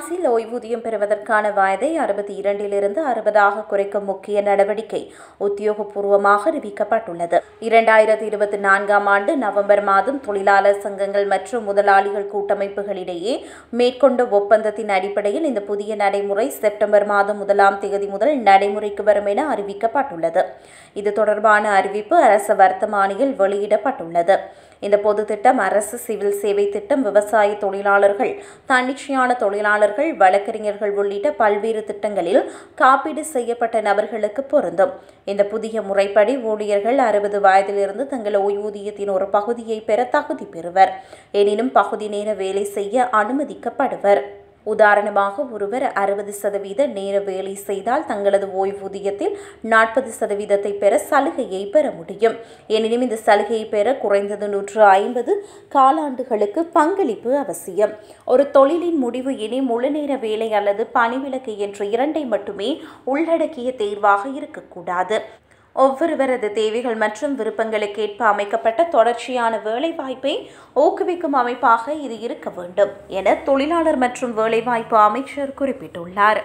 பிரான்சில் ஓய்வூதியம் பெறுவதற்கான வயதை 62 60 குறைக்கும் முக்கிய நடவடிக்கை உத்தியோகபூர்வமாக அறிவிக்கப்பட்டுள்ளது. 2024 ஆண்டு நவம்பர் மாதம் தொழிலாளர் சங்கங்கள் மற்றும் முதலாளிகள் கூட்டமைப்புகளிடையே மேற்கொண்ட ஒப்பந்தத்தின் அடிப்படையில் இந்த புதிய நடைமுறை செப்டம்பர் மாதம் 1ஆம் தேதி முதல் நடைமுறைக்கு வரும் என அறிவிக்கப்பட்டுள்ளது. இது தொடர்பான அறிவிப்பு அரசு வர்த்தமானியில் வெளியிடப்பட்டுள்ளது. இந்த பொது திட்டம் அரசு சிவில் சேவை திட்டம், விவசாய தொழிலாளர்கள், தன்னிச்சையான தொழிலாளர்கள், வழக்கறிஞர்கள் உள்ளிட்ட பல்வேறு திட்டங்களில் காப்பீடு செய்யப்பட்ட நபர்களுக்கு பொருந்தும். இந்த புதிய முறைப்படி ஊழியர்கள் 60 வயதிலிருந்து தங்கள் ஓய்வூதியத்தின் ஒரு பகுதியை பெற தகுதி பெறுவர். எனினும் பகுதி நேர வேலை செய்ய அனுமதிக்கப்படுவர். உதாரணமாக, ஒருவர் 60% நேர வேலை செய்தால் தங்களது ஓய்வூதியத்தில் 40% பெற சலுகையை பெற முடியும். எனினும் இந்த சலுகையை பெற குறைந்தது 150 காலாண்டுகளுக்கு பங்களிப்பு அவசியம். ஒரு தொழிலின் முடிவு இனி முழுநேர வேலை அல்லது பணிவிலக்கு என்ற இரண்டை மட்டுமே உள்ளடக்கிய தேர்வாக இருக்கக்கூடாது. ஒவ்வொருவரது தேவைகள் மற்றும் விருப்பங்களுக்கேற்ப அமைக்கப்பட்ட தொடர்ச்சியான வேலைவாய்ப்பை ஊக்குவிக்கும் அமைப்பாக இது இருக்க வேண்டும் என தொழிலாளர் மற்றும் வேலைவாய்ப்பு அமைச்சர் குறிப்பிட்டுள்ளார்.